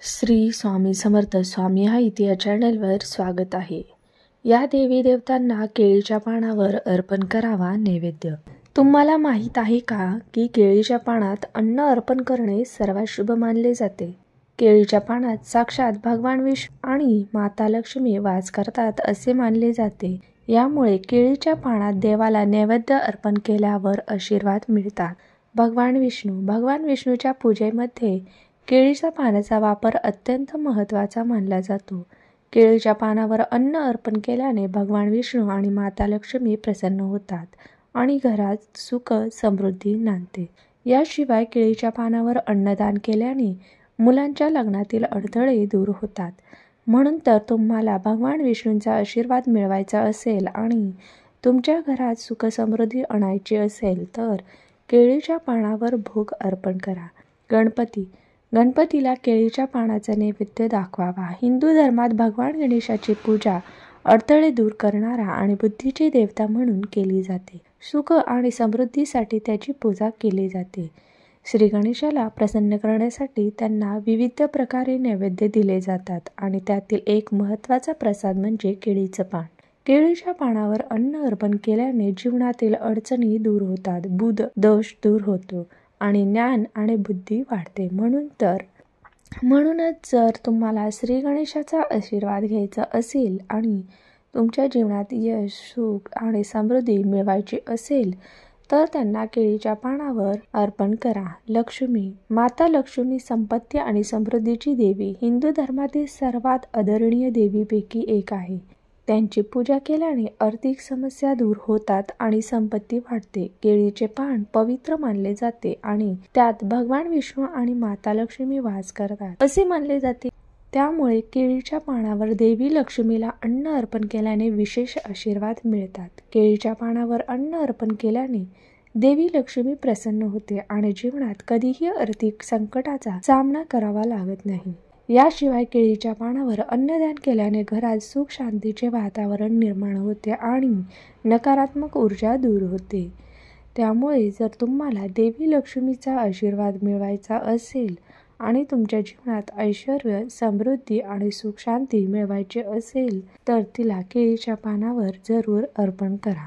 श्री स्वामी समर्थ स्वामी हाईत या चॅनलवर स्वागत आहे। या देवी देवतांना केळीच्या पानावर अर्पण करावा नैवेद्य। तुम्हाला माहीत आहे का की केळीच्या पानात अन्न अर्पण करणे सर्वात शुभ मानले जाते। केळीच्या पानात साक्षात भगवान विष्णू आणि माता लक्ष्मी वास करतात असे मानले जाते। यामुळे केळीच्या पानात देवाला नैवेद्य अर्पण केल्यावर आशीर्वाद मिळतात। भगवान विष्णूच्या पूजेमध्ये केळीच्या पानाचा वापर अत्यंत महत्त्वाचा मानला जातो। केळीच्या पानावर अन्न अर्पण केल्याने भगवान विष्णू आणि माता लक्ष्मी प्रसन्न होतात आणि घरात सुख समृद्धी नांदते। याशिवाय केळीच्या पानावर अन्नदान केल्याने मुलांच्या लग्नातील अडथळे दूर होतात। म्हणून तर तुम्हाला भगवान विष्णूंचा आशीर्वाद मिळवायचा असेल आणि तुमच्या घरात सुख समृद्धी आणायची असेल तर केळीच्या पानावर भोग अर्पण करा। गणपतीला केळीच्या पानाचा नैवेद्य दाखवावा। हिंदू धर्मात भगवान गणेशाची पूजा अडथळे दूर करणारा आणि बुद्धीची देवता म्हणून केली जाते। सुख आणि समृद्धीसाठी त्याची पूजा केली जाते। श्री गणेशाला प्रसन्न करण्यासाठी त्यांना विविध प्रकारे नैवेद्य दिले जातात आणि त्यातील एक महत्त्वाचा प्रसाद म्हणजे केळीचं पान। केळीच्या पानावर अन्न अर्पण केल्याने जीवनातील अडचणी दूर होतात, बुध दोष दूर होतो आणि ज्ञान आणि बुद्धी वाढते। म्हणूनच जर तुम्हाला श्री गणेशाचा आशीर्वाद घ्यायचा असेल आणि तुमच्या जीवनात यश, सुख आणि समृद्धी मिळवायची असेल तर त्यांना केळीच्या पानावर अर्पण करा। माता लक्ष्मी संपत्ती आणि समृद्धीची देवी हिंदू धर्मातील सर्वात आदरणीय देवीपैकी एक आहे। त्यांची पूजा केल्याने आर्थिक समस्या दूर होतात आणि संपत्ती वाढते। केळीचे पान पवित्र मानले जाते आणि त्यात भगवान विष्णू आणि माता लक्ष्मी वास करतात असे मानले जाते। त्यामुळे केळीच्या पानावर देवी लक्ष्मीला अन्न अर्पण केल्याने विशेष आशीर्वाद मिळतात। केळीच्या पानावर अन्न अर्पण केल्याने देवी लक्ष्मी प्रसन्न होते आणि जीवनात कधीही आर्थिक संकटाचा सामना करावा लागत नाही। याशिवाय केळीच्या पानावर अन्नदान केल्याने घरात सुख शांतीचे वातावरण निर्माण होते आणि नकारात्मक ऊर्जा दूर होते। त्यामुळे जर तुम्हाला देवी लक्ष्मीचा आशीर्वाद मिळवायचा असेल आणि तुमच्या जीवनात ऐश्वर्य, समृद्धी आणि सुख शांती मिळवायची असेल तर तिला केळीच्या पानावर जरूर अर्पण करा।